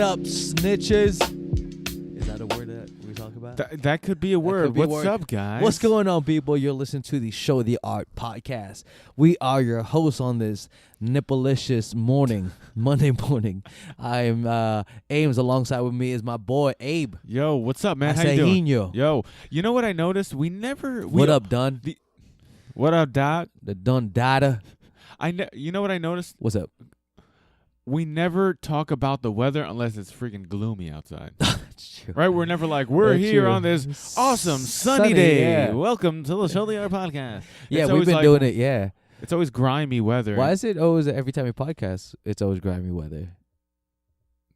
up, snitches? Is that a word that we talk about? That could be a word. What's up, guys? What's going on, people? You're listening to the Show the Art podcast. We are your hosts on this nipplelicious morning, Monday morning. I'm Ames. Alongside with me is my boy Abe. Yo, what's up, man? How you doing? Yo, you know what I noticed? What up, Dun? What up, Doc? The Dun Dada. You know what I noticed? What's up? We never talk about the weather unless it's freaking gloomy outside. True. Right? We're never like, we're That's here true. on this awesome sunny day. Yeah. Welcome to the Show the Art podcast. Yeah, It's we've always been like- doing it. Yeah. It's always grimy weather. Why is it always every time we podcast, it's always grimy weather?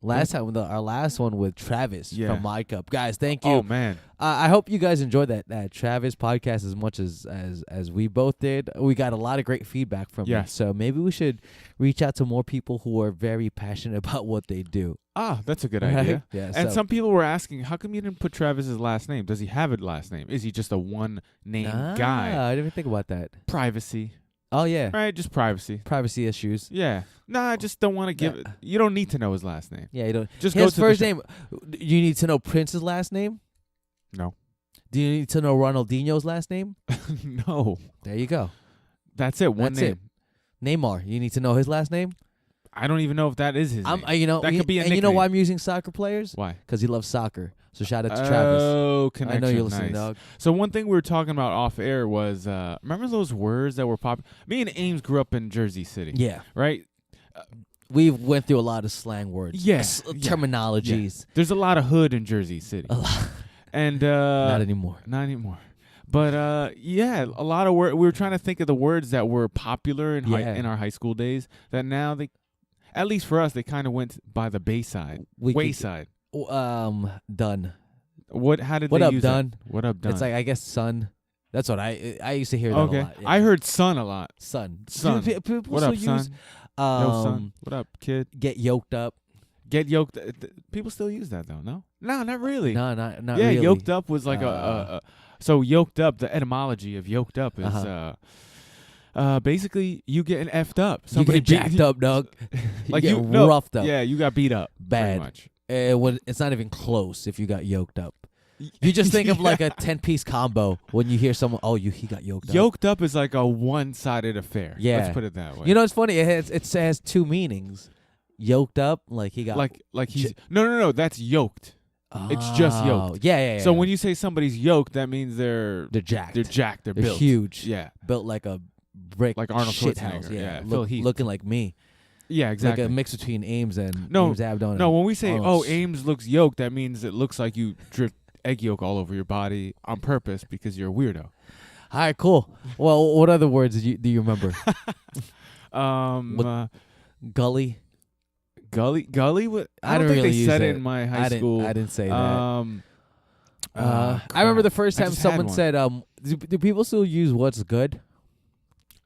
Last time, our last one with Travis from My Cup. Guys, thank you. Oh, man. I hope you guys enjoyed that Travis podcast as much as we both did. We got a lot of great feedback from it. So maybe we should reach out to more people who are very passionate about what they do. Ah, that's a good Right? idea. Yeah. And so some people were asking, how come you didn't put Travis's last name? Does he have a last name? Is he just a one-name guy? I didn't even think about that. Privacy. Oh, yeah. Right, just privacy. Privacy issues. Yeah. Nah, I just don't want to give it. You don't need to know his last name. Yeah, you don't. Just His go to first the name. You need to know Prince's last name? No. Do you need to know Ronaldinho's last name? No. There you go. That's it. One That's name. it. Neymar. You need to know his last name? I don't even know if that is his name. That could be a and you know nickname. why I'm using soccer players? Why? Because he loves soccer. So shout out to Travis. Oh, connection. I know you're listening, Nice. dog. So one thing we were talking about off air was, remember those words that were popular? Me and Ames grew up in Jersey City. Yeah. Right? We went through a lot of slang words. Yes. Terminologies. Yeah. There's a lot of hood in Jersey City. A lot. And Not anymore. Not anymore. But yeah, a lot of words. We were trying to think of the words that were popular in in our high school days. That now they, at least for us, they kind of went by the wayside. Done. What? How did What they up, use done? that? What up, done? It's like, I guess, son. That's what I used to hear that a okay. lot. Yeah. I heard son a lot. Son. Son. People What still up, use, son? Yo, son. What up, kid? Get yoked up. Get yoked. People still use that though. No, not really. No, not yeah, really. yoked up was like so yoked up. The etymology of yoked up is basically you getting effed up. Somebody you get jacked up, dog. Like you get roughed up. Yeah, you got beat up. Bad. Much. It's not even close if you got yoked up. You just think of like a 10-piece combo when you hear someone, he got yoked up. Yoked up is like a one-sided affair. Yeah. Let's put it that way. You know, it's funny. It has two meanings. Yoked up, like he got... Like he's... No, that's yoked. It's just yoked. Yeah. So when you say somebody's yoked, that means they're jacked. They're jacked. They're built. Huge. Yeah. Built like a brick like Arnold shit Schwarzenegger. house. Yeah. Look, Phil Heath. looking like me. Yeah, exactly. Like a mix between Ames and No, Ames Abdon. No, when we say, Arnold. Ames looks yoked, that means it looks like you dripped egg yolk all over your body on purpose because you're a weirdo. All right, cool. Well, what other words do you remember? Gully. Gully? What? I don't don't think really they use said that. it in my high school. I didn't say that. I I remember the first time someone said, do people still use what's good?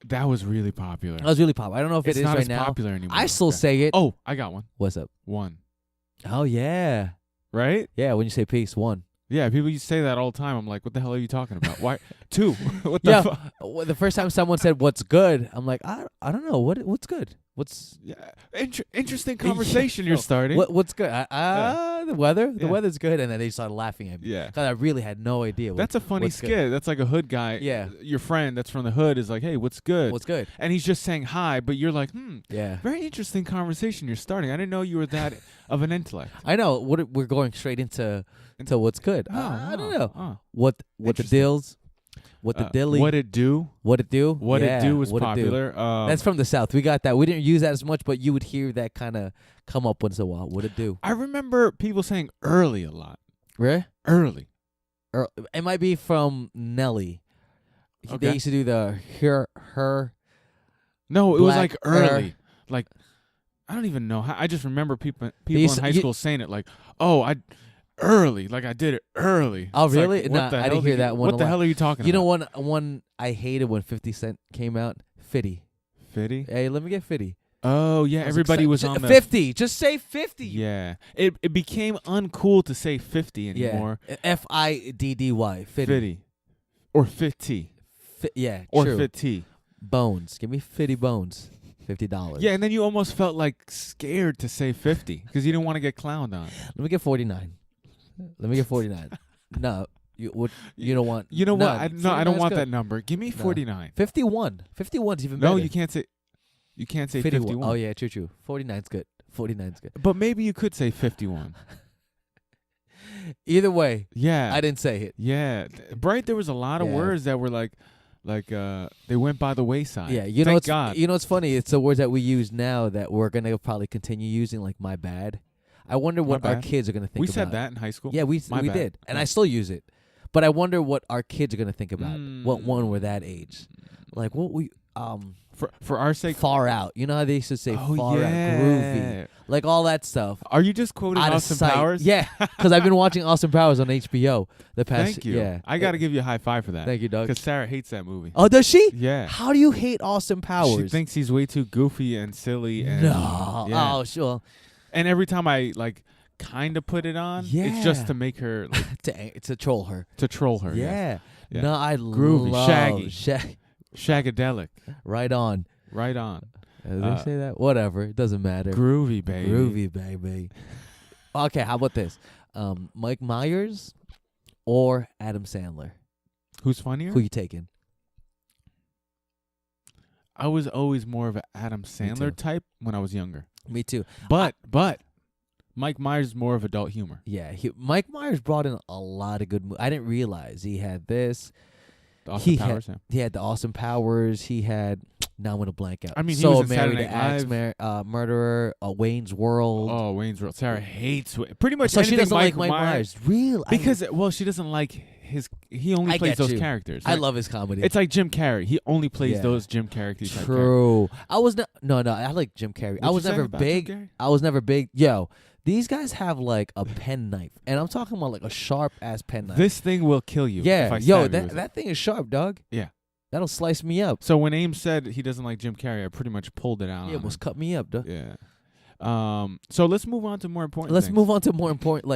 That was really popular. That was really popular. I don't know if it's it is not right as now. popular anymore. I still say it. Oh, I got one. What's up? One. Oh, yeah. Right? Yeah, when you say peace, one. Yeah, people used to say that all the time. I'm like, what the hell are you talking about? Why? Two. What the fuck? The first time someone said what's good, I'm like, I don't know. What's good? What's interesting conversation you're starting. What's good? The weather. The weather's good, and then they started laughing at me. Yeah, because I really had no idea. That's a funny skit. Good. That's like a hood guy. Yeah, your friend that's from the hood is like, hey, what's good? What's good? And he's just saying hi, but you're like, yeah, very interesting conversation you're starting. I didn't know you were that of an intellect. I know. We're going straight into what's good. I don't know. What the deals. What the dilly? What it do? What it do? What it do was popular. That's from the South. We got that. We didn't use that as much, but you would hear that kind of come up once in a while. What it do? I remember people saying early a lot. Really? Early. It might be from Nelly. Okay. They used to do the her. No, it was like early. Like, I don't even know how. I just remember people in high school saying it like, early, like I did it early. Oh, it's really? Like, no, I didn't hear that one. What the hell are you talking about? You know, one I hated when 50 Cent came out? Fitty. Fitty? Hey, let me get Fitty. Oh, yeah. Everybody was on the 50. Just say 50. Yeah. It became uncool to say 50 anymore. Yeah. Fiddy. Fitty. Or 50. Yeah, or true. 50. Bones. Give me Fitty Bones. $50. Yeah, and then you almost felt like scared to say 50 because you didn't want to get clowned on. Let me get 49. No, you don't want. You know what? I don't want good. that number. Give me 49. 51. 51's even better. No, you can't say. You can't say 51. Oh yeah, true. 49's good. 49's good. But maybe you could say 51. Either way, yeah, I didn't say it. Yeah, Bright. There was a lot of words that were like they went by the wayside. Yeah, Thank God. You know what's funny? It's the words that we use now that we're gonna probably continue using, like my bad. I wonder what our kids are gonna think. We about. said that in high school. Yeah, we did, and I still use it. But I wonder what our kids are gonna think about when we're that age. Like what we for our sake, far out. You know how they used to say far out, yeah. groovy, like all that stuff. Are you just quoting Austin Powers? Yeah, because I've been watching Austin Powers on HBO the past. Thank you. Yeah, I got to give you a high five for that. Thank you, Doug. Because Sarah hates that movie. Oh, does she? Yeah. How do you hate Austin Powers? She thinks he's way too goofy and silly. And, no. Yeah. Oh, sure. And every time I kind of put it on, it's just to make her to troll her. To troll her. Yeah. Yeah. No, I groovy, love shaggy, shagadelic. Right on. Right on. Did they say that? Whatever. It doesn't matter. Groovy, baby. Groovy, baby. Okay, how about this? Mike Myers or Adam Sandler? Who's funnier? Who you taking? I was always more of an Adam Sandler type when I was younger. Me too. But Mike Myers is more of adult humor. Yeah, Mike Myers brought in a lot of good movies. I didn't realize he had this. Austin Powers. He had the Austin Powers. He had. Now I'm gonna blank out. I mean, he So was in Married Saturday to Axe Live. Murderer, Wayne's World. Oh, Wayne's World. Sarah hates pretty much. So she anything doesn't like Mike Myers. Real? Because she doesn't like his. He only plays those characters. Right? I love his comedy. It's like Jim Carrey. He only plays those Jim Carrey. True. I was no. I like Jim Carrey. I was never big. Yo, these guys have like a pen knife, and I'm talking about like a sharp ass pen knife. This thing will kill you. Yeah. If I Yo, stab you that thing is sharp, dog. Yeah. That'll slice me up. So when Ames said he doesn't like Jim Carrey, I pretty much pulled it out. It almost cut me up, dog. Yeah. So let's move on to more important. Let's things. move on to more important,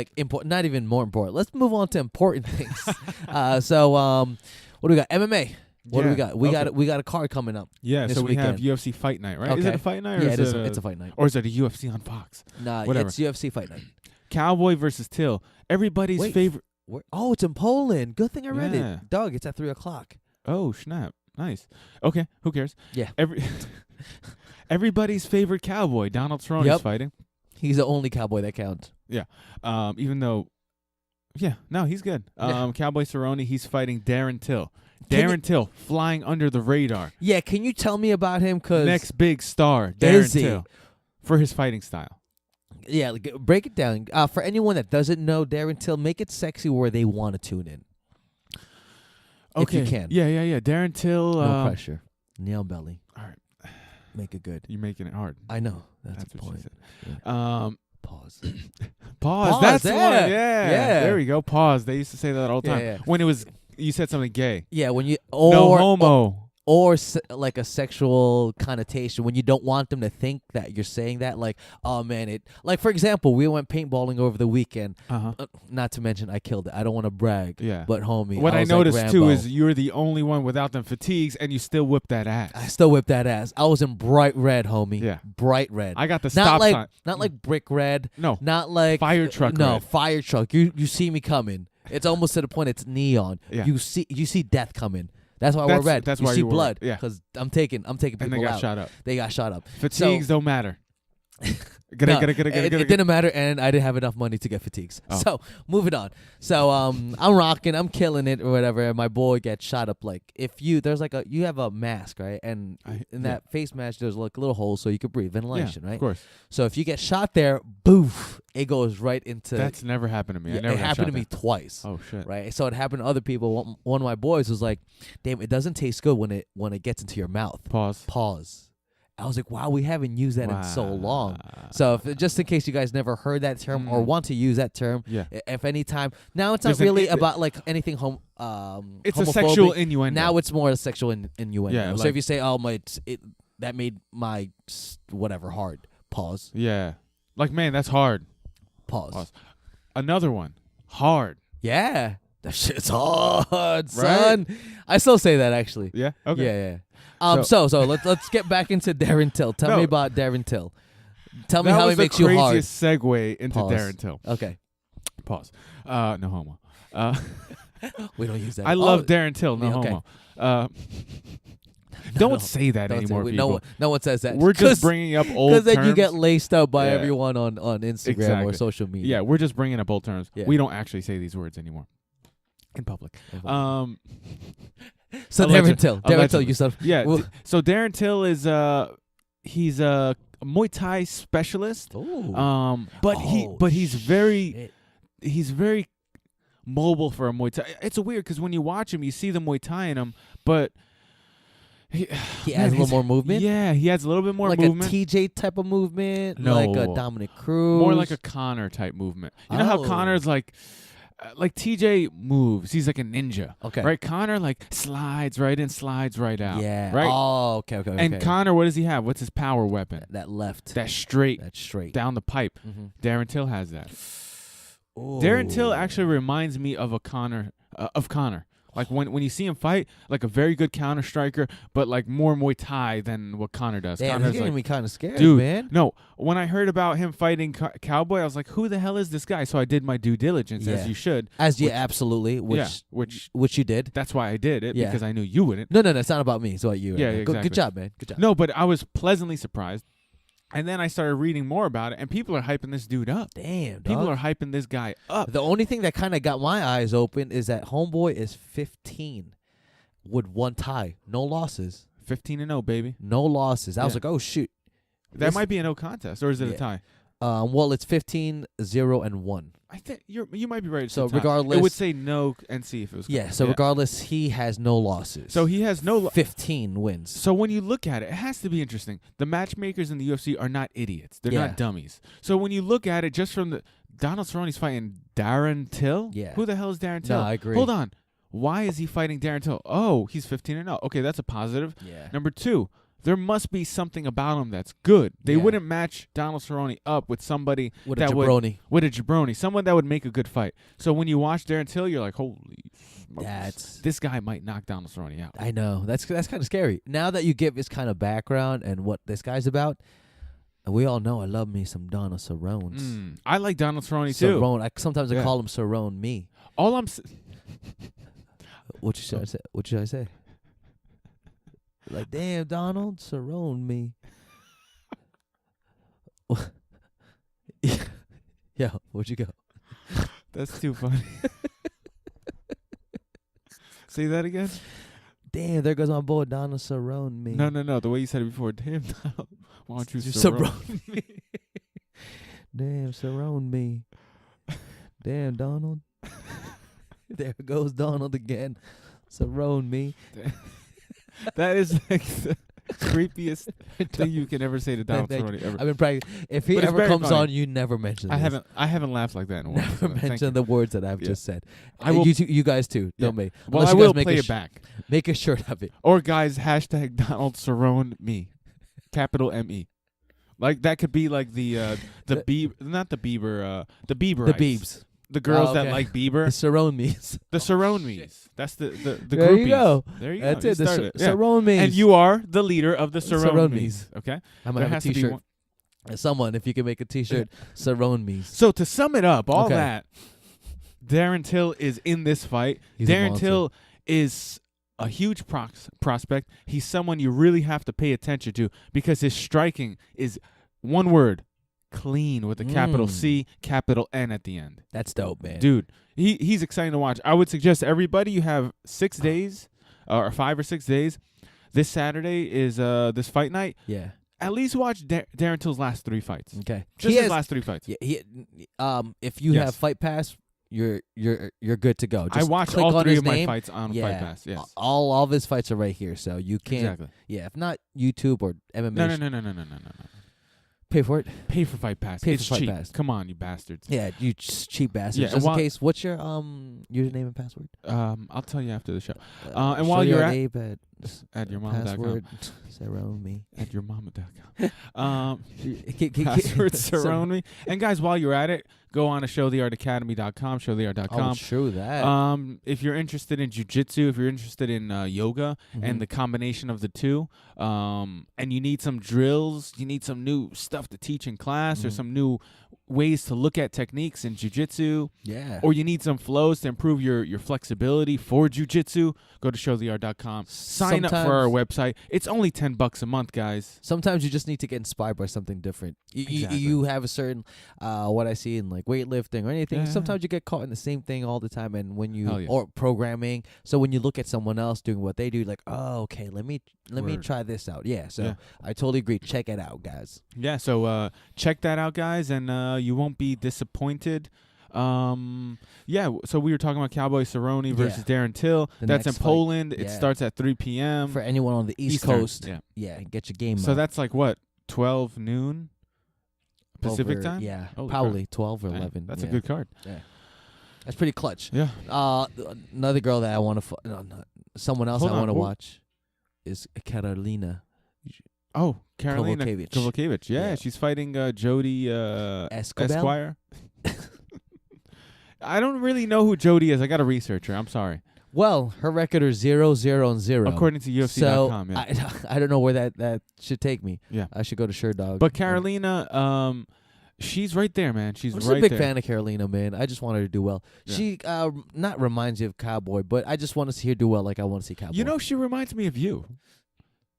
not even more important. Let's move on to important things. So what do we got? MMA. What do we got? We got a card coming up. Yeah. this So we weekend. have UFC Fight Night, right? Okay. Is it a fight night? Or Yeah, is it's a fight night. Or is it a UFC on Fox? Nah, Whatever. it's UFC Fight Night. Cowboy versus Till. Everybody's favorite. Oh, it's in Poland. Good thing I read Yeah. it. Dog, it's at 3:00. Oh snap! Nice. Okay, who cares? Yeah. Everybody's favorite cowboy, Donald Cerrone, is fighting. He's the only cowboy that counts. Yeah. Even though, he's good. Cowboy Cerrone, he's fighting Darren Till. Till flying under the radar. Yeah, can you tell me about him? Cause next big star, Darren Till, for his fighting style. Yeah, break it down. For anyone that doesn't know Darren Till, make it sexy where they want to tune in. Okay. If you can. Yeah. Darren Till. No pressure. Nail belly. All right. Make it good. You're making it hard. I know. That's the what point. she said. Yeah. Pause. Pause. That's one. Yeah. Yeah. There we go. Pause. They used to say that all the time. Yeah. When it was, you said something gay. Yeah, when you no homo. Or like a sexual connotation when you don't want them to think that you're saying that. Like, oh man, like for example, we went paintballing over the weekend. Not to mention I killed it. I don't want to brag. Yeah. But homie, what I noticed like too is you're the only one without them fatigues, and you still whip that ass. I still whip that ass. I was in bright red, homie. Yeah. Bright red. I got the stop sign. Not like brick red. No. Not like fire truck. No, red. fire truck. You see me coming. It's almost to the point it's neon. Yeah. You see death coming. That's why we're red. That's you why see you blood. Yeah. Because I'm taking people out. And they got shot up. They got shot up. Fatigues don't matter. It didn't matter, and I didn't have enough money to get fatigues. Oh. So moving on. So I'm rocking, I'm killing it or whatever. And my boy gets shot up. Like there's like you have a mask, right? And in that face mask, there's like a little hole so you could breathe, ventilation, right? Of course. So if you get shot there, boof, it goes right into. That's never happened to me. It happened to me twice. Oh shit! Right, so it happened to other people. One of my boys was like, "Damn, it doesn't taste good when it gets into your mouth." Pause. I was like, "Wow, we haven't used that in so long." So just in case you guys never heard that term or want to use that term, if any time now it's not really about like anything it's a sexual homophobic. innuendo. Now it's more a sexual innuendo. Yeah, so if you say, "Oh my, that made my whatever hard," pause. Yeah, like man, that's hard. Pause. Another one, hard. Yeah. That shit's hard, son. Right? I still say that actually. Yeah. Okay. Yeah. So let's get back into Darren Till. Tell me about Darren Till. Tell me how he makes you hard. That was the craziest segue into Darren Till. Okay. Pause. No homo. We don't use that. I love Darren Till. No homo. Don't say that anymore, people. No one says that. We're just bringing up old terms. Because then you get laced up by everyone on Instagram or social media. Yeah, we're just bringing up old terms. Yeah. We don't actually say these words anymore in public. So Darren Till, you said. Yeah. So Darren Till is he's a Muay Thai specialist. Ooh. But he's very mobile for a Muay Thai. It's weird because when you watch him, you see the Muay Thai in him, but he has a little more movement. Yeah, he has a little bit more movement. Like a TJ type of movement. No, like a Dominic Cruz. More like a Connor type movement. You know how Connor's like TJ moves. He's like a ninja. Okay. Right? Connor like slides right in, slides right out. Yeah. Right? Oh, okay. And Connor, what does he have? What's his power weapon? That left. That's straight. Down the pipe. Mm-hmm. Darren Till has that. Ooh. Darren Till actually reminds me of Connor. Like when you see him fight, like a very good counter striker, but like more Muay Thai than what Connor does. Damn, Connor's he's getting me kind of scared, dude, man. No, when I heard about him fighting Cowboy, I was like, who the hell is this guy? So I did my due diligence, as you should. Absolutely. Which you did. That's why I did it, because I knew you wouldn't. No, it's not about me. It's about you. Yeah, exactly. Good job, man. Good job. No, but I was pleasantly surprised. And then I started reading more about it, and people are hyping this dude up. Damn, dog. People are hyping this guy up. The only thing that kind of got my eyes open is that homeboy is 15 with 1 tie. No losses. 15-0, baby. No losses. I was like, oh, shoot. That might be a no contest, or is it a tie? Well, it's 15-0-1. I think you might be right. So regardless, it would say no and see if it was. Yeah. So regardless, he has no losses. So he has 15 wins. So when you look at it, it has to be interesting. The matchmakers in the UFC are not idiots. They're not dummies. So when you look at it, just from the Donald Cerrone's fighting Darren Till. Yeah. Who the hell is Darren Till? No, I agree. Hold on. Why is he fighting Darren Till? Oh, he's 15-0. Okay, that's a positive. Yeah. Number 2. There must be something about him that's good. They wouldn't match Donald Cerrone up with somebody with a jabroni. Someone that would make a good fight. So when you watch Darren Till, you're like, holy smokes, this guy might knock Donald Cerrone out. I know. That's kind of scary. Now that you give his kind of background and what this guy's about, we all know I love me some Donald Cerrones. I like Donald Cerrone too. Cerrone. Sometimes I call him Cerrone me. All I'm What should I say? Like, damn, Donald, Cerrone me. Yeah, where'd you go? That's too funny. Say that again? Damn, there goes my boy, Donald Cerrone me. No. The way you said it before. Damn, Donald, why don't you Cerrone me? Damn, Cerrone me. Damn, Donald. There goes Donald again. Cerrone me. That is like the creepiest thing you can ever say to Donald Cerrone ever. I've been practicing. If he ever comes on, you never mention this. I haven't laughed like that in a while. Never mention the words that I've just said. I will, you guys too. Don't me. Well, I will play it back. Make a shirt of it. Or guys, hashtag Donald Cerrone me. Capital M-E. Like that could be like the Bieber, not the Bieber, the Bieber. The Biebs. The girls that like Bieber. The Cerrone me's. The Cerrone me's. That's the groupies. There you go. There you go. That's it. The Cerrone me's. And you are the leader of the Cerrone me's. Okay? I might have a t-shirt. Someone, if you can make a t-shirt, Cerrone me's. So to sum it up, all that, Darren Till is in this fight. Darren Till is a huge prospect. He's someone you really have to pay attention to because his striking is one word. Clean with a capital C, capital N at the end. That's dope, man. Dude, he's exciting to watch. I would suggest everybody, you have 6 days or 5 or 6 days. This Saturday is this fight night. Yeah. At least watch Darren Till's last 3 fights. Okay. Just his last 3 fights. Yeah. If you have Fight Pass, you're good to go. Just I watched all 3 of my fights on Fight Pass. Yes. All of his fights are right here, so you can't. Exactly. Yeah. If not YouTube or MMA. No. Pay for it. Pay for Fight Pass. It's cheap. Come on, you bastards. Yeah, you cheap bastards. Yeah, just in case, what's your username and password? I'll tell you after the show. And while you're at At yourmama.com. Password Cerrone. At yourmama.com. Password Cerrone. And guys, while you're at it, go on to showtheartacademy.com, showtheart.com. Oh, true that. If you're interested in jiu-jitsu, if you're interested in yoga and the combination of the two, and you need some drills, you need some new stuff to teach in class or some new ways to look at techniques in jiu-jitsu, or you need some flows to improve your flexibility for jiu-jitsu, go to showtheart.com. Sign up for our website. It's only $10 a month, guys. Sometimes you just need to get inspired by something different. You have a certain what I see in like weightlifting or anything. Sometimes you get caught in the same thing all the time, and when you or programming. So when you look at someone else doing what they do, like, oh, okay, let me try this out. So I totally agree. Check it out, guys. Yeah, so check that out, guys, and you won't be disappointed. So we were talking about Cowboy Cerrone versus Darren Till. That's in Poland. It starts at 3 p.m. For anyone on the East Coast. Get your game. So that's like what, 12 noon Pacific time? Yeah, Holy probably crap. 12 or 11. That's a good card. Yeah, that's pretty clutch. Yeah. Another girl that I want to someone else I want to watch is Carolina. Oh, Carolina Kovacevic. Yeah, she's fighting Jody Esquire. I don't really know who Jody is. I got to research her. I'm sorry. Well, her record is 0-0-0. According to UFC.com. So I don't know where that should take me. Yeah. I should go to Sherdog. But Carolina, she's right there, man. She's I'm right there. I'm a big fan of Carolina, man. I just want her to do well. Yeah. She not reminds you of Cowboy, but I just want to see her do well like I want to see Cowboy. You know, she reminds me of you.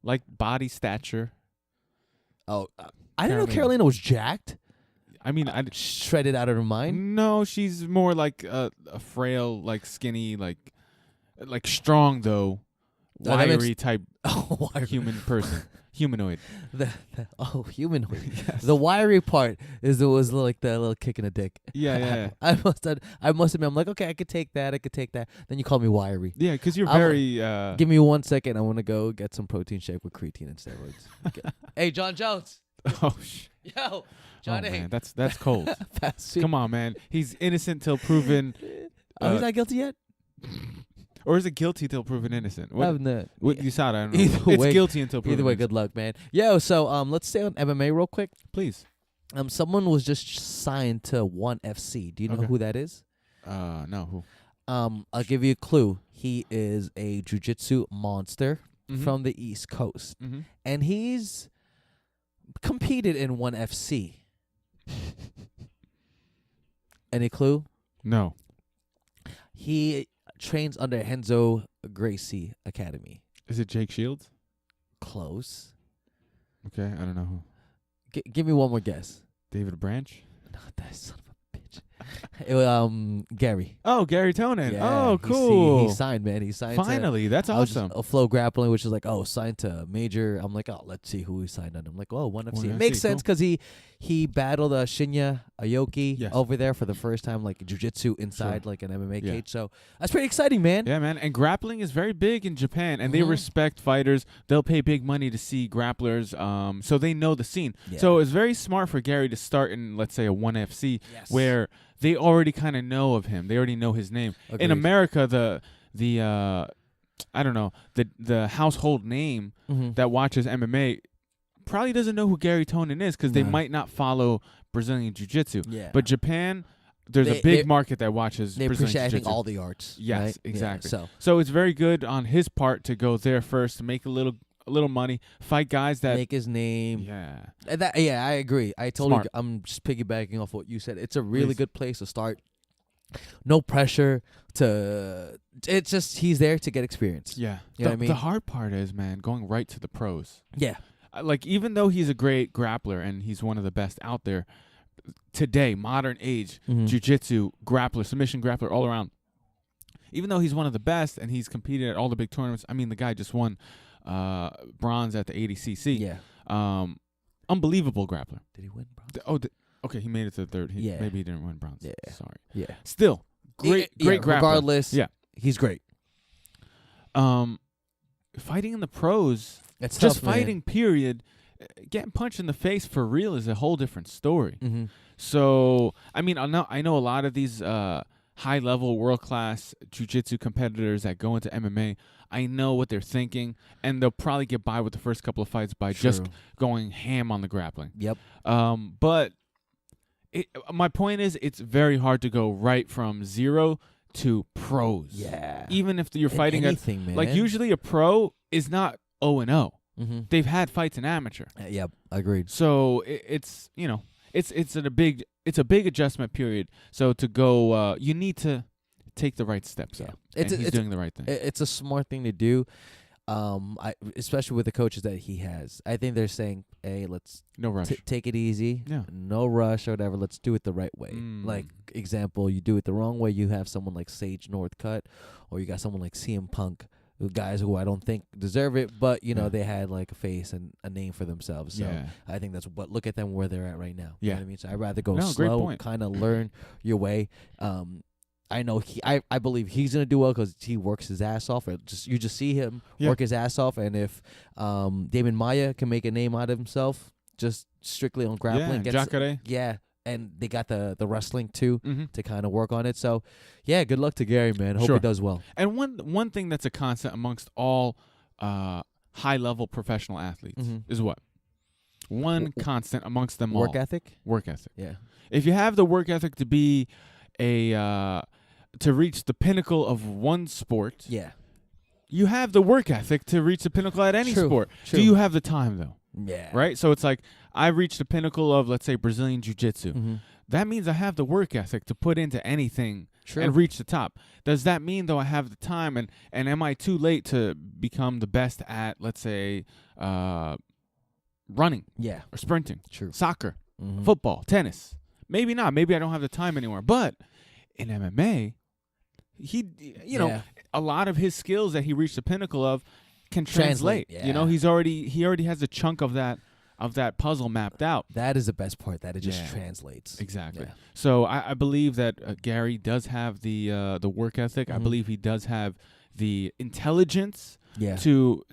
Like body stature. Oh, I didn't know Carolina was jacked. I mean, shredded out of her mind. No, she's more like a frail, like skinny, like strong though, wiry type human person, humanoid. Humanoid. Yes. The wiry part was like the little kick in the dick. Yeah. I must admit, I'm like, okay, I could take that. Then you call me wiry. Yeah, because you're very. Give me 1 second. I want to go get some protein shake with creatine and steroids. Hey, John Jones. Oh Yo, Johnny. Oh, man, that's cold. Come on, man. He's innocent till proven. He's not guilty yet. Or is it guilty till proven innocent? What you said? I don't know. Either way, guilty until proven Either way, innocent. good luck, man. Yo, so let's stay on MMA real quick. Please. Someone was just signed to ONE FC. Do you know who that is? No, who? I'll give you a clue. He is a jiu-jitsu monster from the East Coast. And he's competed in ONE FC. Any clue? No. He trains under Renzo Gracie Academy. Is it Jake Shields? Close. Okay, I don't know who. Give me one more guess. David Branch? No, that son of a bitch. Garry. Oh, Garry Tonon. Yeah, oh, cool. He signed, man. He signed. Finally, that's awesome. A Flow Grappling, which is like, signed to Major. I'm like, let's see who he signed on. I'm like, ONE FC. It makes sense because he battled Shinya Aoki over there for the first time, like jiu-jitsu inside like an MMA cage. So that's pretty exciting, man. Yeah, man. And grappling is very big in Japan, and they respect fighters. They'll pay big money to see grapplers, so they know the scene. Yeah. So it's very smart for Garry to start in, let's say, a ONE FC where they already kind of know of him. They already know his name. Agreed. In America, the I don't know, the household name that watches MMA probably doesn't know who Garry Tonon is because they might not follow Brazilian Jiu-Jitsu. Yeah. But Japan, there's a big market that watches Brazilian Jiu-Jitsu. They appreciate all the arts. Yes, right? exactly. Yeah, so it's very good on his part to go there first to make a little money, fight guys that make his name. Yeah. I agree. I'm just piggybacking off what you said. It's a really good place to start. No pressure it's just he's there to get experience. Yeah. You know what I mean? The hard part is, man, going right to the pros. Yeah. Like, even though he's a great grappler and he's one of the best out there today, modern age, jiu-jitsu, grappler, submission grappler, all around. Even though he's one of the best and he's competed at all the big tournaments, I mean, the guy just won bronze at the ADCC. Yeah. Unbelievable grappler. Did he win bronze? Okay, he made it to the third. Maybe he didn't win bronze. Yeah. Sorry. Yeah. Still, great grappler. Regardless, he's great. Fighting in the pros, it's just tough, fighting, period. Getting punched in the face for real is a whole different story. Mm-hmm. So, I mean, I know a lot of these high-level, world-class jiu-jitsu competitors that go into MMA. I know what they're thinking, and they'll probably get by with the first couple of fights by just going ham on the grappling. Yep. But my point is, it's very hard to go right from zero to pros. Yeah. Even if you're fighting anything, man. Like, usually a pro is not 0-0. Mm-hmm. They've had fights in amateur. Yep, agreed. So it's a big adjustment period. So to go, you need to take the right steps. Yeah, he's doing the right thing. It's a smart thing to do. Especially with the coaches that he has. I think they're saying, hey, let's no rush. Take it easy. Yeah. No rush or whatever. Let's do it the right way. Like, example, you do it the wrong way, you have someone like Sage Northcutt, or you got someone like CM Punk, guys who I don't think deserve it, but, they had like a face and a name for themselves. So I think that's what, look at them where they're at right now. Yeah. You know what I mean? So I'd rather go slow, kind of learn your way. I know I believe he's gonna do well because he works his ass off. You just see him work his ass off, and if Damon Maya can make a name out of himself just strictly on grappling, and they got the wrestling too to kind of work on it. So good luck to Garry, man. Hope he does well. And one thing that's a constant amongst all high level professional athletes is what? One constant amongst them all. Work ethic. Work ethic. Yeah. If you have the work ethic to be to reach the pinnacle of one sport, you have the work ethic to reach the pinnacle at any sport. True. Do you have the time though? Yeah. Right? So it's like, I reached the pinnacle of, let's say, Brazilian Jiu-Jitsu. That means I have the work ethic to put into anything and reach the top. Does that mean, though, I have the time, and am I too late to become the best at, let's say, running or sprinting, soccer, football, tennis? Maybe not. Maybe I don't have the time anymore. But in MMA, a lot of his skills that he reached the pinnacle of can translate. Yeah. He already has a chunk of that puzzle mapped out. That is the best part, that it just translates. Exactly. Yeah. So I believe that Garry does have the work ethic. I believe he does have the intelligence to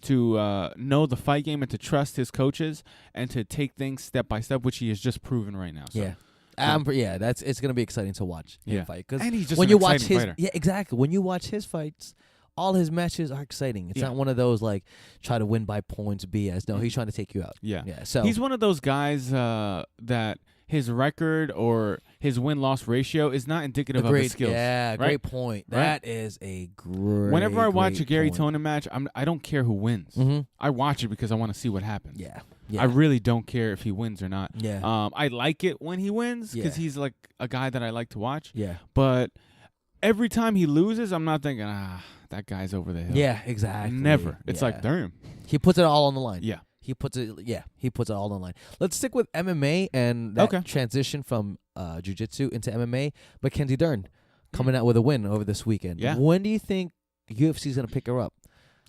know the fight game and to trust his coaches and to take things step by step, which he has just proven right now. So. It's gonna be exciting to watch him fight, because and he's just when you watch his fighter. exactly, when you watch his fights, all his matches are exciting. It's not one of those like try to win by points BS. No, he's trying to take you out. So he's one of those guys that his record or his win-loss ratio is not indicative of his skills. Yeah, right? Great point. That is a great. Whenever I watch a Garry Tonon match, I don't care who wins. I watch it because I want to see what happens. Yeah. I really don't care if he wins or not. Yeah. I like it when he wins because he's like a guy that I like to watch. Yeah. But every time he loses, I'm not thinking, that guy's over the hill. Yeah, exactly. Never. It's like, damn. He puts it all on the line. Yeah. He puts it all on the line. Let's stick with MMA and that transition from jiu-jitsu into MMA. Mackenzie Dern coming out with a win over this weekend. Yeah. When do you think UFC's going to pick her up?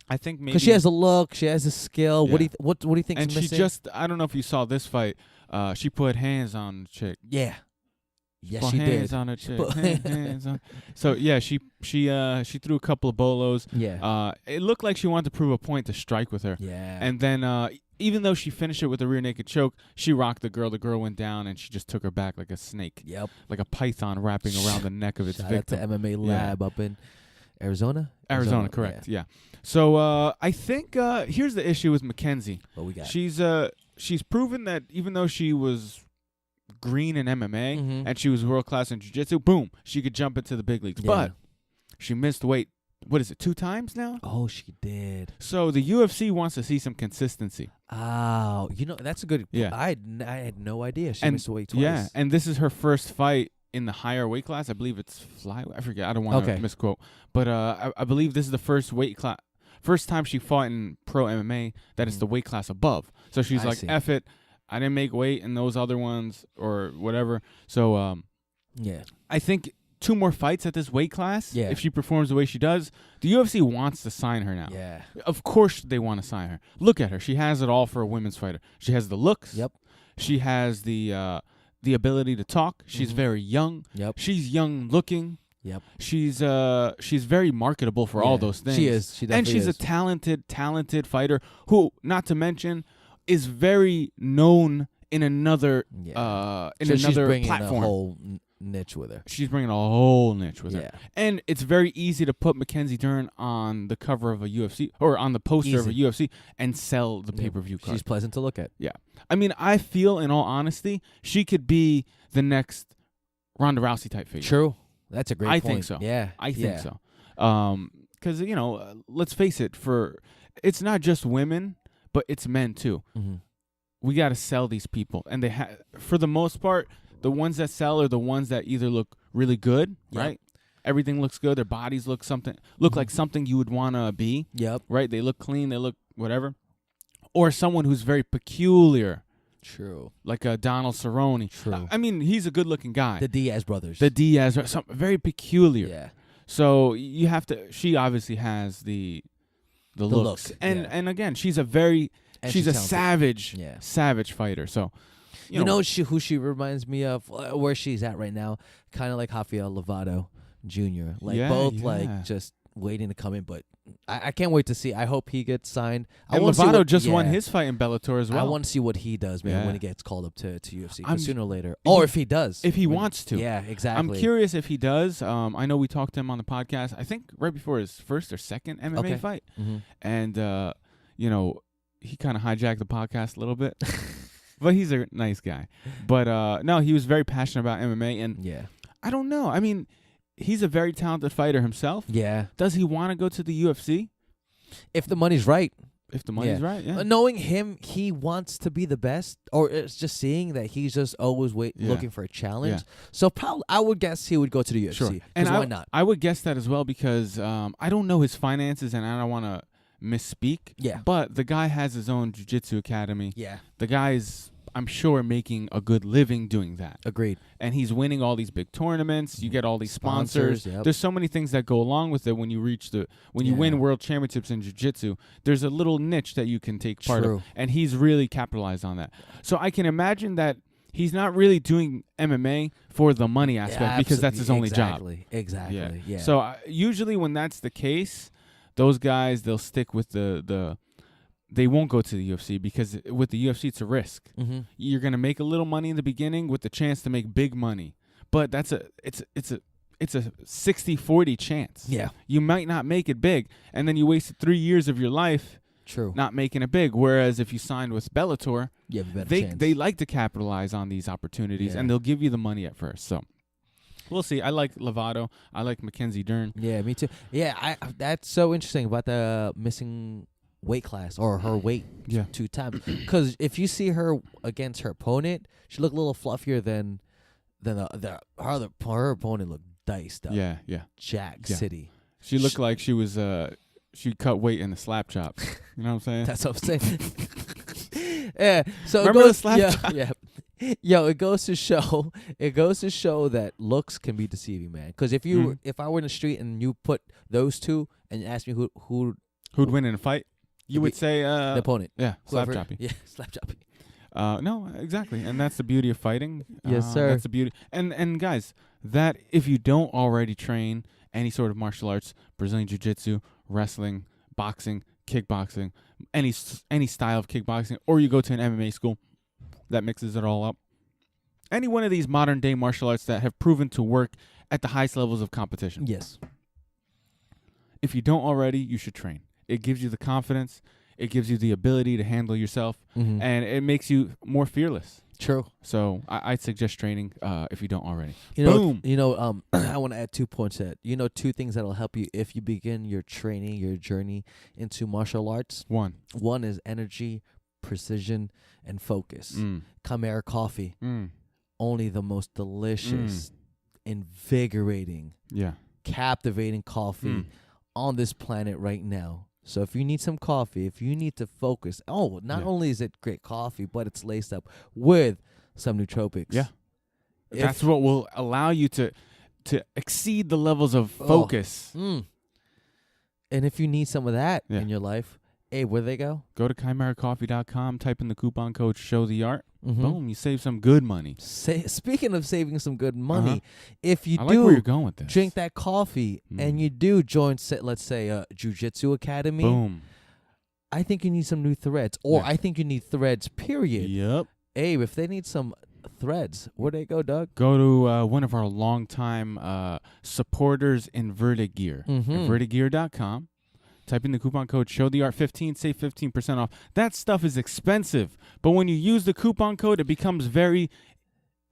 I think maybe because she has the look, she has the skill. Yeah. What do you think? And is she missing? I don't know if you saw this fight. She put hands on the chick. Yeah. Yes, put she hands did. on a chick. hands on. So yeah, she threw a couple of bolos. Yeah. It looked like she wanted to prove a point to strike with her. Yeah. And then even though she finished it with a rear naked choke, she rocked the girl. The girl went down, and she just took her back like a snake. Yep. Like a python wrapping around the neck of its victim. Shout out to MMA Lab up in Arizona. Arizona, correct. Yeah. So I think here's the issue with Mackenzie. What we got? She's proven that even though she was green in MMA and she was world class in jiu-jitsu, boom, she could jump into the big leagues. Yeah. But she missed weight. What is it, 2 times now? Oh, she did. So the UFC wants to see some consistency. Oh, that's a good. Yeah. I had no idea she missed weight twice. Yeah, and this is her first fight in the higher weight class. I believe it's flyweight. I forget. I don't want to misquote. But I believe this is the first weight class. First time she fought in pro MMA that is the weight class above. So she's like, F it. I didn't make weight in those other ones or whatever. So I think 2 more fights at this weight class. Yeah. If she performs the way she does, the UFC wants to sign her now. Yeah. Of course they want to sign her. Look at her. She has it all for a women's fighter. She has the looks. Yep. She has the ability to talk. She's very young. Yep. She's young looking. Yep. She's very marketable for all those things. She is. She definitely and she's is. a talented fighter who, not to mention, is very known in another she's bringing platform. a whole niche with her. She's bringing a whole niche with Yeah. her. And it's very easy to put Mackenzie Dern on the cover of a UFC or on the poster of a UFC and sell the pay-per-view card. She's pleasant to look at. Yeah. I mean, I feel, in all honesty, she could be the next Ronda Rousey type figure. True. That's a great point. I think so. Yeah. I think so. Because, let's face it, it's not just women, but it's men too. Mm-hmm. We got to sell these people. And for the most part, the ones that sell are the ones that either look really good, right? Everything looks good. Their bodies look like something you would want to be. Yep. Right? They look clean. They look whatever. Or someone who's very peculiar. True. Like a Donald Cerrone. True. I mean, he's a good-looking guy. The Diaz brothers. Something very peculiar. Yeah. So you have to. She obviously has the looks. And again, she's a savage, savage fighter. So you know who she reminds me of, where she's at right now, kind of like Rafael Lovato Jr. Like just waiting to come in. But I can't wait to see. I hope he gets signed. And Lovato just won his fight in Bellator as well. I want to see what he does, man, when he gets called up to UFC. Sooner or later, if he does, if he wants to. Yeah, exactly. I'm curious if he does. I know we talked to him on the podcast. I think right before his first or second MMA fight, and he kind of hijacked the podcast a little bit. But he's a nice guy. But no, he was very passionate about MMA, and I don't know. I mean, he's a very talented fighter himself. Yeah. Does he want to go to the UFC? If the money's right. If the money's right, yeah. Knowing him, he wants to be the best, or it's just seeing that he's just always looking for a challenge. Yeah. So probably, I would guess he would go to the UFC. Sure. And why not? I would guess that as well because I don't know his finances, and I don't want to misspeak. Yeah. But the guy has his own jiu-jitsu academy. Yeah. The guy's, I'm sure, making a good living doing that. Agreed. And he's winning all these big tournaments. You get all these sponsors. Yep. There's so many things that go along with it when you you win world championships in jiu-jitsu. There's a little niche that you can take part of. And he's really capitalized on that. So I can imagine that he's not really doing MMA for the money aspect because that's his only job. Exactly. Yeah. So usually when that's the case, those guys, they'll stick with they won't go to the UFC because with the UFC, it's a risk. Mm-hmm. You're going to make a little money in the beginning with the chance to make big money. But it's a 60-40 chance. Yeah. You might not make it big, and then you wasted 3 years of your life not making it big. Whereas if you signed with Bellator, you have a better chance. They like to capitalize on these opportunities, and they'll give you the money at first. So we'll see. I like Lovato. I like Mackenzie Dern. Yeah, me too. Yeah, that's so interesting about the missing weight class or her weight 2 times. Because if you see her against her opponent, she looked a little fluffier than her opponent looked diced up. Yeah. Jack City. She looked like she was she cut weight in the slap chops. You know what I'm saying? That's what I'm saying. Yeah. So remember the slap chop? Yeah. Yo, it goes to show that looks can be deceiving, man. Because if I were in the street and you put those two and you asked me who'd win in a fight, you would say the opponent. Yeah, slap choppy. Yeah, slap choppy. No, exactly, and that's the beauty of fighting. Yes, sir. That's the beauty. And guys, that if you don't already train any sort of martial arts, Brazilian Jiu-Jitsu, wrestling, boxing, kickboxing, any style of kickboxing, or you go to an MMA school that mixes it all up. Any one of these modern day martial arts that have proven to work at the highest levels of competition. Yes. If you don't already, you should train. It gives you the confidence. It gives you the ability to handle yourself, and it makes you more fearless. True. So I'd suggest training if you don't already. Boom. I want to add 2 points to that. 2 things that'll help you if you begin your training, your journey into martial arts. One is energy, precision, and focus. Chimera coffee. Only the most delicious, invigorating, captivating coffee on this planet right now. So if you need some coffee, if you need to focus, not only is it great coffee, but it's laced up with some nootropics. Yeah. That's what will allow you to exceed the levels of focus. And if you need some of that in your life, where they go? Go to chimeracoffee.com, type in the coupon code Show the Art. Mm-hmm. Boom, you save some good money. Speaking of saving some good money, if you I like where you're going with this. Drink that coffee and you do join, let's say, a jiu-jitsu academy, boom, I think you need some new threads, or I think you need threads, period. Yep. If they need some threads. Where'd they go, Doug? Go to one of our longtime supporters, Invitagear. Invitagear.com. Type in the coupon code ShowTheArt15, save 15% off. That stuff is expensive, but when you use the coupon code, it becomes very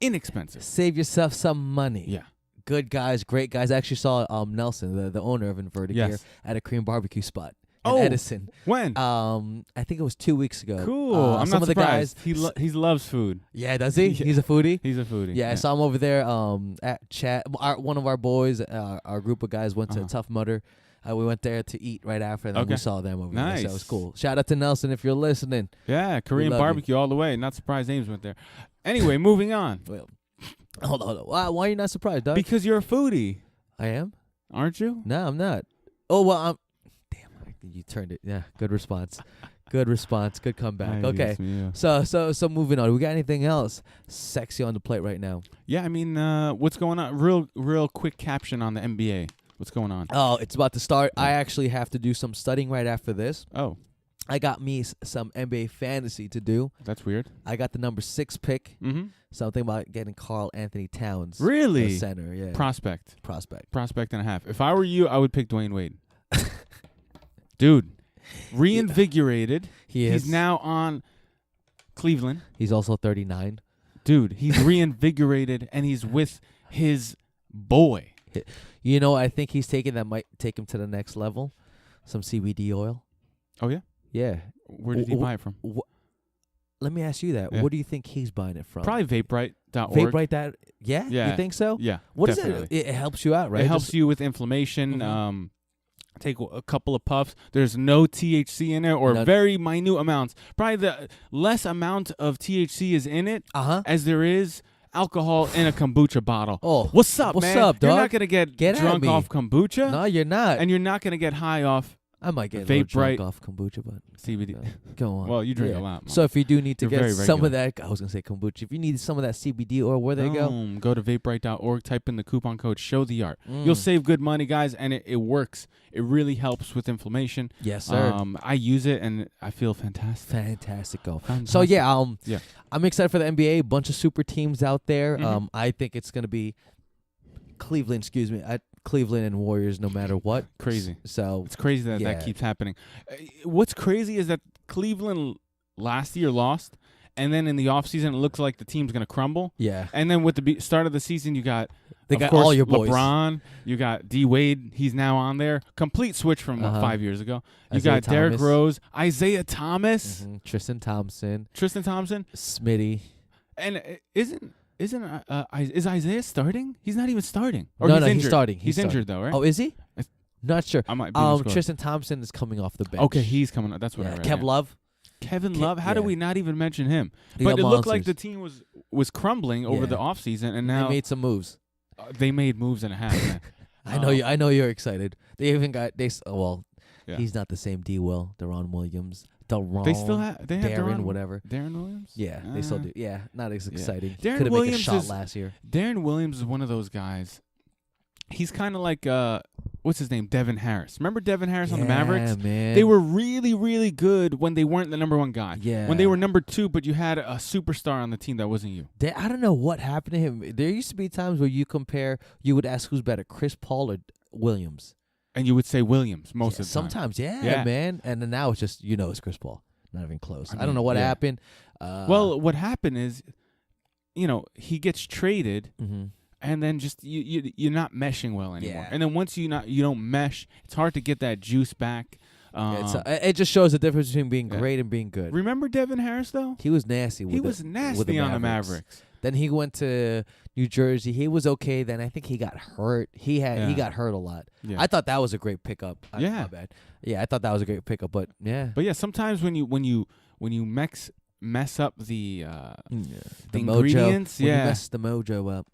inexpensive. Save yourself some money. Yeah. Good guys, great guys. I actually saw Nelson, the owner of Invitagear, at a Korean barbecue spot in Edison. When? I think it was 2 weeks ago. Cool. I'm not surprised. He loves food. Yeah, does he? He's a foodie? He's a foodie. Yeah, I saw him over there at chat. One of our boys, our group of guys went to Tough Mudder. We went there to eat right after, and then we saw them over there. So it was cool. Shout out to Nelson if you're listening. Yeah, Korean barbecue all the way. Not surprised Ames went there. Anyway, moving on. Well, hold on. Why are you not surprised, Doug? Because you're a foodie. I am? Aren't you? No, I'm not. Oh, well, I'm... Damn, you turned it. Yeah, good response. Good response. Good comeback. Okay. So moving on. We got anything else sexy on the plate right now? Yeah, I mean, what's going on? Real quick caption on the NBA. What's going on? Oh, it's about to start. I actually have to do some studying right after this. Oh. I got me some NBA fantasy to do. That's weird. I got the number 6 pick. Mm-hmm. Something about getting Karl Anthony Towns. Really? Center, yeah. Prospect and and a half. If I were you, I would pick Dwayne Wade. Dude, reinvigorated. He's now on Cleveland. He's also 39. Dude, he's reinvigorated, and he's with his boy. You know, I think he's taking that might take him to the next level. Some CBD oil. Oh, yeah? Yeah. Where did he buy it from? Let me ask you that. Yeah. Where do you think he's buying it from? Probably vapebrite.org. Vapebrite. Yeah? You think so? Yeah. What is it? It helps you out, right? It helps you with inflammation. Mm-hmm. Take a couple of puffs. There's no THC in it, or very minute amounts. Probably the less amount of THC is in it as there is alcohol in a kombucha bottle. Oh, what's up, man? What's up, dog? You're not gonna get drunk off kombucha. No, you're not. And you're not gonna get high off. I might get drunk off kombucha, but CBD. Go on. Well, you drink a lot. Mom. So if you do need to get some of that, I was gonna say kombucha. If you need some of that CBD, or where they go to vapebrite.org. Type in the coupon code ShowTheArt. You'll save good money, guys, and it works. It really helps with inflammation. Yes, sir. I use it and I feel fantastic. Fantastic. So yeah, I'm excited for the NBA. Bunch of super teams out there. Mm-hmm. I think it's gonna be Cleveland. Cleveland and Warriors, no matter what. Crazy. So it's crazy that keeps happening. What's crazy is that Cleveland last year lost, and then in the offseason it looks like the team's going to crumble. Yeah. And then with the start of the season, you got all your boys. LeBron, you got D Wade. He's now on there. Complete switch from 5 years ago. You got Derrick Rose, Isaiah Thomas, Tristan Thompson, Smitty, and is Isaiah starting? He's not even starting. Or no, he's starting. He's injured though, right? Oh, is he? Not sure. I might be Tristan Thompson is coming off the bench. Okay, he's coming. That's what I read. Kevin Love. How do we not even mention him? But it looked like the team was crumbling over the offseason, and now they made some moves. They made moves and a half. Man. I know you're excited. They even got he's not the same D. Deron Williams. They still have Darren, whatever. Darren Williams? Yeah, they still do. Yeah, not as exciting. Darren Could have made a shot is, last year. Darren Williams is one of those guys. He's kind of like what's his name? Devin Harris. Remember Devin Harris on the Mavericks? Man. They were really, really good when they weren't the number one guy. Yeah. When they were number 2, but you had a superstar on the team that wasn't you. I don't know what happened to him. There used to be times where you would ask who's better, Chris Paul or Williams. And you would say Williams most of the time. Sometimes, yeah, man. And then now it's just, it's Chris Paul. Not even close. I don't know what happened. Well, what happened is, he gets traded, and then just you're not meshing well anymore. Yeah. And then once you don't mesh, it's hard to get that juice back. It just shows the difference between being great and being good. Remember Devin Harris though? He was nasty. He was nasty on the Mavericks. Then he went to New Jersey. He was okay. Then I think he got hurt. He got hurt a lot. Yeah. I thought that was a great pickup. Yeah, my bad. Yeah, I thought that was a great pickup. But yeah. But yeah, sometimes when you mess up the mojo, ingredients, when you mess the mojo up.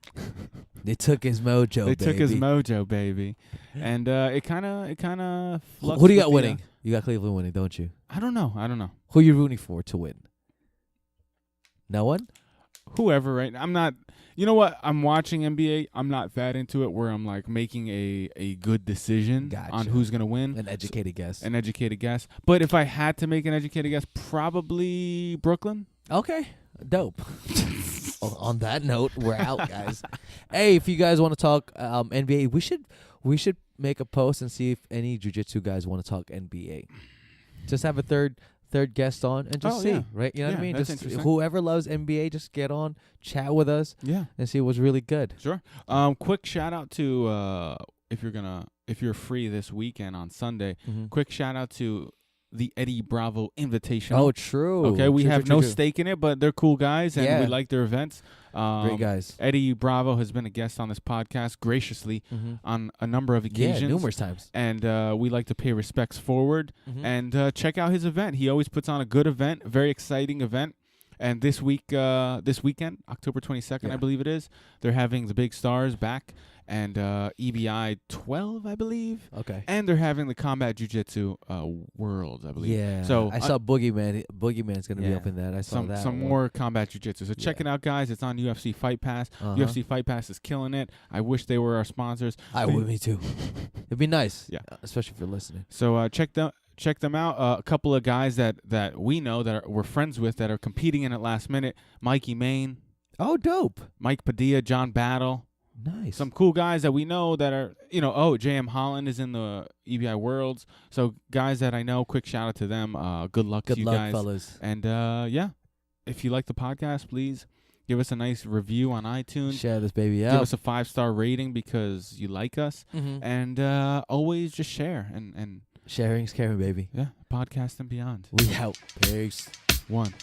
They took his mojo. They took his mojo, baby, and it kind of. Who do you got winning? You got Cleveland winning, don't you? I don't know. Who are you rooting for to win? No one? Whoever, right? I'm not. You know what? I'm watching NBA. I'm not that into it where I'm like making a good decision on who's gonna win. An educated guess. But if I had to make an educated guess, probably Brooklyn. Okay. Dope. On that note, we're out, guys. Hey, if you guys want to talk NBA, we should make a post and see if any jiu-jitsu guys want to talk NBA. Just have a third guest on and just see, right? You know what I mean? Just whoever loves NBA, just get on, chat with us, and see what's really good. Sure. Quick shout out to if you're free this weekend on Sunday. Quick shout out to the Eddie Bravo Invitational. Oh, true. Okay, we have no stake in it, but they're cool guys, and we like their events. Great guys. Eddie Bravo has been a guest on this podcast graciously on a number of occasions. Yeah, numerous times. And we like to pay respects forward and check out his event. He always puts on a good event, very exciting event. And this weekend, October 22nd, I believe it is, they're having the Big Stars back and EBI 12, I believe. Okay. And they're having the Combat Jiu-Jitsu Worlds, I believe. Yeah. So I saw Boogeyman. Boogeyman's going to be up in that. I saw that. Some more Combat Jiu-Jitsu. So check it out, guys. It's on UFC Fight Pass. UFC Fight Pass is killing it. I wish they were our sponsors. Me too. It'd be nice. Yeah. Especially if you're listening. So check them out. A couple of guys that we know that we're friends with that are competing in it last minute. Mikey Main. Oh, dope. Mike Padilla, John Battle. Nice. Some cool guys that we know that are, JM Holland is in the EBI Worlds. So guys that I know, quick shout out to them. Good luck to you guys. Good luck, fellas. And if you like the podcast, please give us a nice review on iTunes. Share this baby out. Give us a 5-star rating because you like us. And always just share and sharing's caring, baby. Yeah, podcast and beyond. We out. Peace. 1.